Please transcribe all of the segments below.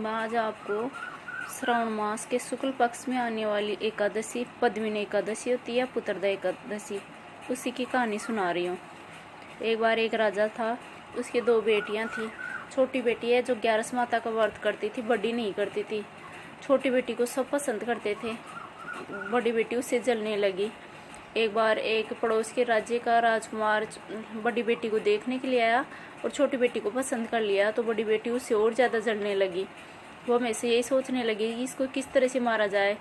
मैं आज आपको श्रावण मास के शुक्ल पक्ष में आने वाली एकादशी पद्मिनी एकादशी होती है, पुत्रदा एकादशी, उसी की कहानी सुना रही हूँ। एक बार एक राजा था, उसके 2 बेटियाँ थी। छोटी बेटी है जो 11 माता का व्रत करती थी, बड़ी नहीं करती थी। छोटी बेटी को सब पसंद करते थे, बड़ी बेटी उससे जलने लगी। एक बार एक पड़ोस के राज्य का राजकुमार बड़ी बेटी को देखने के लिए आया और छोटी बेटी को पसंद कर लिया, तो बड़ी बेटी उससे और ज़्यादा जलने लगी। वो हमेशा यही सोचने लगी कि इसको किस तरह से मारा जाए।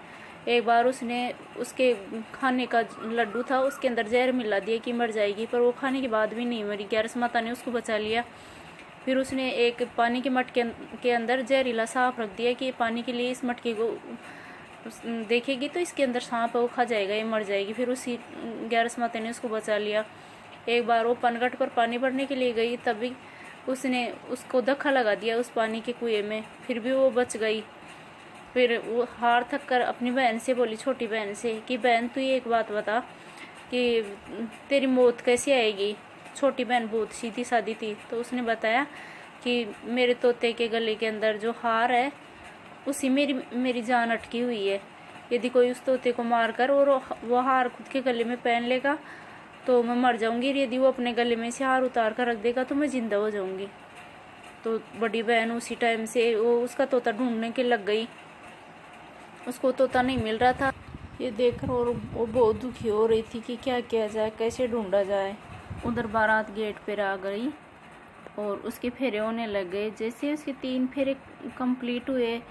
एक बार उसने उसके खाने का लड्डू था, उसके अंदर जहर मिला दिया कि मर जाएगी, पर वो खाने के बाद भी नहीं मरी। 11 माता ने उसको बचा लिया। फिर उसने एक पानी के मटके के अंदर जहरीला सांप रख दिया कि पानी के लिए इस मटके को देखेगी तो इसके अंदर सांप है, वो खा जाएगा, ये मर जाएगी। फिर उसी 11 माता ने उसको बचा लिया। एक बार वो पनघट पर पानी भरने के लिए गई, तभी उसने उसको धक्का लगा दिया उस पानी के कुएं में, फिर भी वो बच गई। फिर वो हार थक कर अपनी बहन से बोली, छोटी बहन से, कि बहन तू ये एक बात बता कि तेरी मौत कैसे आएगी। छोटी बहन बहुत सीधी सादी थी, तो उसने बताया कि मेरे तोते के गले के अंदर जो हार है उसी मेरी जान अटकी हुई है। यदि कोई उस तोते को मार कर और वो हार खुद के गले में पहन लेगा तो मैं मर जाऊंगी, यदि वो अपने गले में से हार उतार कर रख देगा तो मैं जिंदा हो जाऊंगी। तो बड़ी बहन उसी टाइम से वो उसका तोता ढूंढने के लग गई। उसको तोता नहीं मिल रहा था, ये देखकर और वो बहुत दुखी हो रही थी कि क्या किया जाए, कैसे ढूंढा जाए। उधर बारात गेट पर आ गई और उसके फेरे होने लग गए। जैसे उसके 3 फेरे कंप्लीट हुए,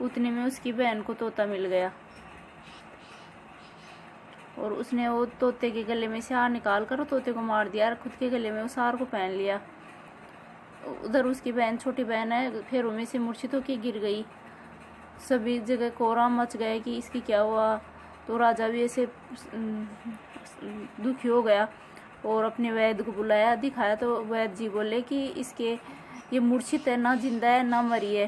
उतने में उसकी बहन को तोता मिल गया और उसने वो तोते के गले में से हार निकाल कर तोते को मार दिया और खुद के गले में उस हार को पहन लिया। उधर उसकी बहन, छोटी बहन है, फेरों में से मूर्छित होकर गिर गई। सभी जगह कोहराम मच गए कि इसकी क्या हुआ। तो राजा भी ऐसे दुखी हो गया और अपने वैद्य को बुलाया, दिखाया तो वैद्य जी बोले कि इसके ये मूर्छित है, ना जिंदा है ना मरी है,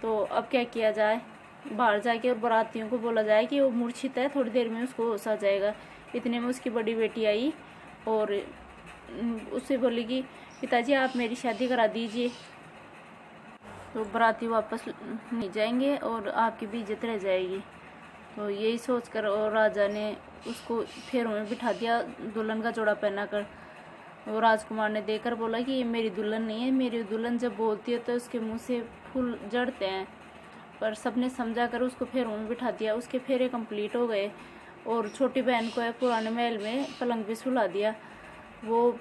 तो अब क्या किया जाए। बाहर जाके और बारातियों को बोला जाए कि वो मूर्छित है, थोड़ी देर में उसको होश आ जाएगा। इतने में उसकी बड़ी बेटी आई और उससे बोली कि पिताजी आप मेरी शादी करा दीजिए, तो बाराती वापस नहीं जाएंगे और आपकी भी इज्जत रह जाएगी। तो यही सोचकर और राजा ने उसको फेरों में बिठा दिया, दुल्हन का जोड़ा पहना कर। वो राजकुमार ने देखकर बोला कि ये मेरी दुल्हन नहीं है, मेरी दुल्हन जब बोलती है तो उसके मुंह से फूल जड़ते हैं। पर सबने समझा कर उसको फेरों में बिठा दिया। उसके फेरे कंप्लीट हो गए और छोटी बहन को है पुराने महल में पलंग पे सुला दिया। वो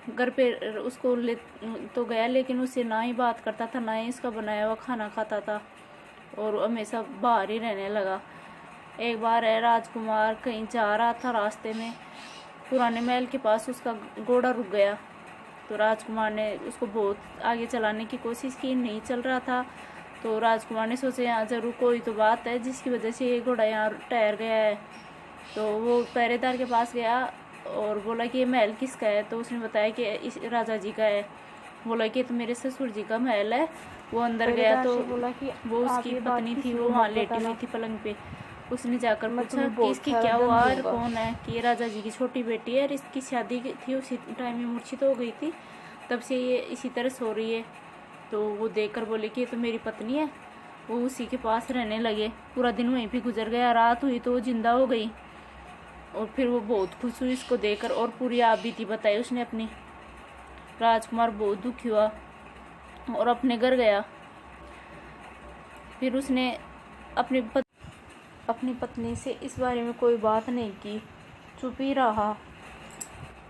घर पे उसको ले तो गया, लेकिन उससे ना ही बात करता था, ना ही इसका बनाया हुआ खाना खाता था और हमेशा बाहर ही रहने लगा। एक बार है राजकुमार कहीं जा रहा था, रास्ते में पुराने महल के पास उसका घोड़ा रुक गया। तो राजकुमार ने उसको बहुत आगे चलाने की कोशिश की, नहीं चल रहा था। तो राजकुमार ने सोचा यहाँ जरूर कोई तो बात है जिसकी वजह से ये घोड़ा यहाँ ठहर गया है। तो वो पहरेदार के पास गया और बोला कि ये महल किसका है। तो उसने बताया कि इस राजा जी का है। बोला कि तो मेरे ससुर जी का महल है। वो अंदर गया तो बोला कि वो उसकी पत्नी थी, वो वहाँ लेटी हुई थी पलंग पे। उसने जाकर पूछा कि इसकी क्या हुआ और कौन है, कि ये राजा जी की छोटी बेटी है और इसकी शादी थी, उसी टाइम में मूर्छित हो गई थी, तब से ये इसी तरह सो रही है। तो वो देखकर बोले कि ये तो मेरी पत्नी है। वो उसी के पास रहने लगे। पूरा दिन वहीं पे गुजर गया। रात हुई तो वो जिंदा हो गई और फिर वो बहुत खुश हुई इसको देखकर और पूरी आप बीती बताई उसने अपनी। राजकुमार बहुत दुखी हुआ और अपने घर गया। फिर उसने अपनी पत्नी से इस बारे में कोई बात नहीं की, चुप ही रहा,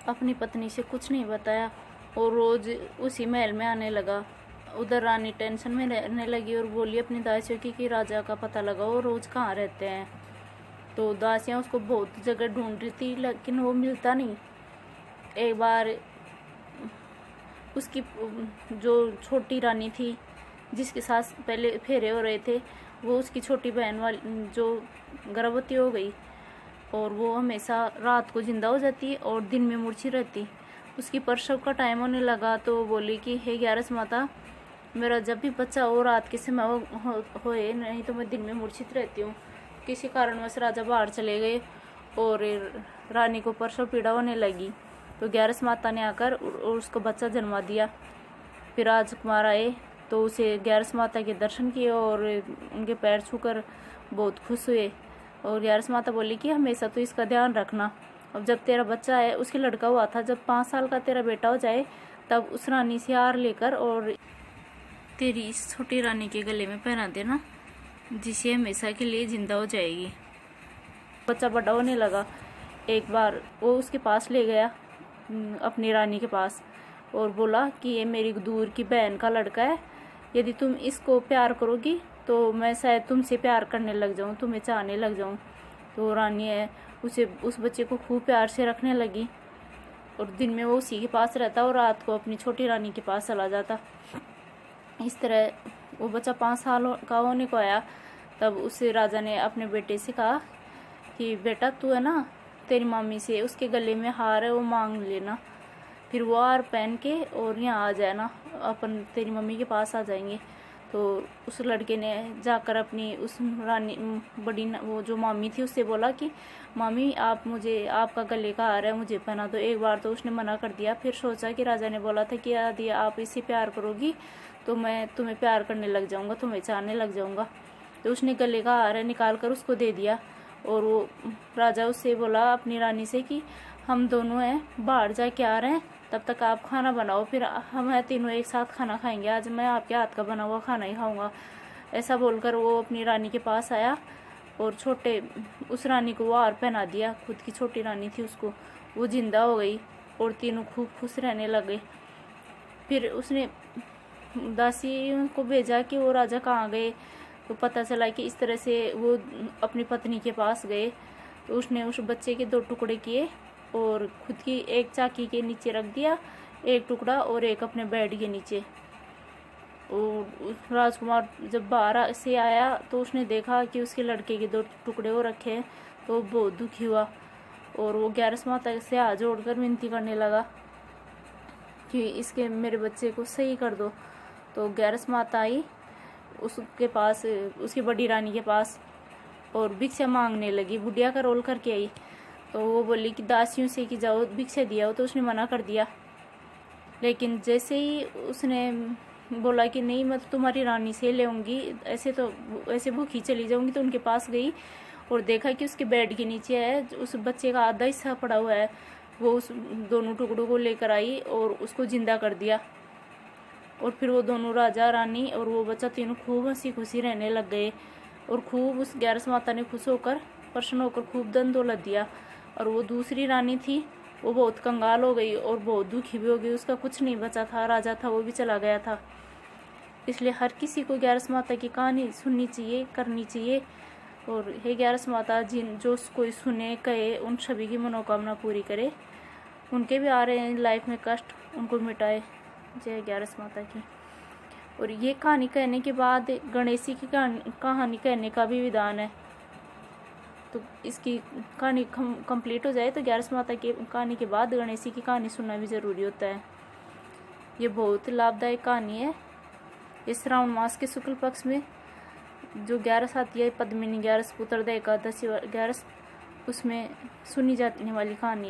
अपनी पत्नी से कुछ नहीं बताया और रोज उसी महल में आने लगा। उधर रानी टेंशन में रहने लगी और बोली अपनी दासियों की कि राजा का पता लगाओ, रोज कहाँ रहते हैं। तो दासियाँ उसको बहुत जगह ढूंढ रही थी, लेकिन वो मिलता नहीं। एक बार उसकी जो छोटी रानी थी, जिसके साथ पहले फेरे हो रहे थे, वो उसकी छोटी बहन वाली जो गर्भवती हो गई और वो हमेशा रात को जिंदा हो जाती और दिन में मूर्छित रहती। उसकी प्रसव का टाइम होने लगा तो वो बोली कि हे 11 माता, मेरा जब भी बच्चा हो रात के समय होए, नहीं तो मैं दिन में मूर्छित रहती हूँ। किसी कारणवश राजा बाहर चले गए और रानी को प्रसव पीड़ा होने लगी। तो 11 माता ने आकर उसको बच्चा जन्मा दिया। फिर राजकुमार आए तो उसे ग्यारस माता के दर्शन किए और उनके पैर छूकर बहुत खुश हुए। और ग्यारस माता बोली कि हमेशा तो इसका ध्यान रखना। अब जब तेरा बच्चा है, उसके लड़का हुआ था, जब 5 साल का तेरा बेटा हो जाए तब उस रानी से हार लेकर और तेरी इस छोटी रानी के गले में पहना देना, जिसे हमेशा के लिए जिंदा हो जाएगी। बच्चा बड़ा होने लगा। एक बार वो उसके पास ले गया, अपनी रानी के पास, और बोला कि ये मेरी दूर की बहन का लड़का है, यदि तुम इसको प्यार करोगी तो मैं शायद तुमसे प्यार करने लग जाऊं, तुम्हें चाहने लग जाऊं। तो रानी है उस बच्चे को खूब प्यार से रखने लगी और दिन में वो उसी के पास रहता और रात को अपनी छोटी रानी के पास चला जाता। इस तरह वो बच्चा 5 साल का होने को आया। तब उसे राजा ने अपने बेटे से कहा कि बेटा तू है ना, तेरी मम्मी से उसके गले में हार है वो मांग लेना, फिर वो हार पहन के और यहाँ आ जाए ना, अपन तेरी मम्मी के पास आ जाएंगे। तो उस लड़के ने जाकर अपनी उस रानी बड़ी वो जो मामी थी उससे बोला कि मामी आप मुझे आपका गले का हार है मुझे पहना दो। एक बार तो उसने मना कर दिया, फिर सोचा कि राजा ने बोला था कि यदि आप इससे प्यार करोगी तो मैं तुम्हें प्यार करने लग जाऊंगा, तुम्हें चाहने लग जाऊंगा। तो उसने गले का हार निकाल कर उसको दे दिया और वो राजा उससे बोला अपनी रानी से कि हम दोनों हैं बाहर जाके आ रहे हैं, तब तक आप खाना बनाओ, फिर हम तीनों एक साथ खाना खाएंगे, आज मैं आपके हाथ का बना हुआ खाना ही खाऊंगा। ऐसा बोलकर वो अपनी रानी के पास आया और उस रानी को वो हार पहना दिया। खुद की छोटी रानी थी, उसको वो जिंदा हो गई और तीनों खूब खुश रहने लगे। फिर उसने दासी को भेजा कि वो राजा कहाँ गए, तो पता चला कि इस तरह से वो अपनी पत्नी के पास गए। तो उसने उस बच्चे के 2 टुकड़े किए और खुद की एक चाकी के नीचे रख दिया, एक टुकड़ा और एक अपने बेड के नीचे। और राजकुमार जब बाहर से आया तो उसने देखा कि उसके लड़के के 2 टुकड़े हो रखे हैं, तो बहुत दुखी हुआ और वो ग्यारस माता से हाथ जोड़कर विनती करने लगा कि इसके मेरे बच्चे को सही कर दो। तो ग्यारस माता आई उसके पास, उसकी बड़ी रानी के पास, और भिक्षा मांगने लगी, बुढ़िया का रोल करके आई। तो वो बोली कि दासियों से कि जाओ भिक्षा दिया हो, तो उसने मना कर दिया। लेकिन जैसे ही उसने बोला कि नहीं मैं तो तुम्हारी रानी से ले आऊंगी, ऐसे भूखी चली जाऊंगी, तो उनके पास गई और देखा कि उसके बेड के नीचे है उस बच्चे का आधा हिस्सा पड़ा हुआ है। वो उस दोनों टुकड़ों को लेकर आई और उसको जिंदा कर दिया। और फिर वो दोनों राजा रानी और वो बच्चा तीनों खूब हंसी खुशी रहने लग गए और खूब उस ग्यारस माता ने खुश होकर प्रसन्न होकर खूब धन दौलत दिया। और वो दूसरी रानी थी वो बहुत कंगाल हो गई और बहुत दुखी भी हो गई, उसका कुछ नहीं बचा था, राजा था वो भी चला गया था। इसलिए हर किसी को ग्यारस माता की कहानी सुननी चाहिए, करनी चाहिए। और हे ग्यारस माता जो कोई सुने कहे उन सभी की मनोकामना पूरी करे, उनके भी आ रहे हैं लाइफ में कष्ट उनको मिटाए। जय ग्यारस माता की। और ये कहानी कहने के बाद गणेशी की कहानी कहने का भी विधान है। तो इसकी कहानी कंप्लीट हो जाए तो ग्यारस माता की कहानी के बाद गणेशी की कहानी सुनना भी ज़रूरी होता है। ये बहुत लाभदायक कहानी है। इस श्रावण मास के शुक्ल पक्ष में जो 11 आती है, पद्मिनी 11, पुत्रदा एकादशी 11, उसमें सुनी जाने वाली कहानी है।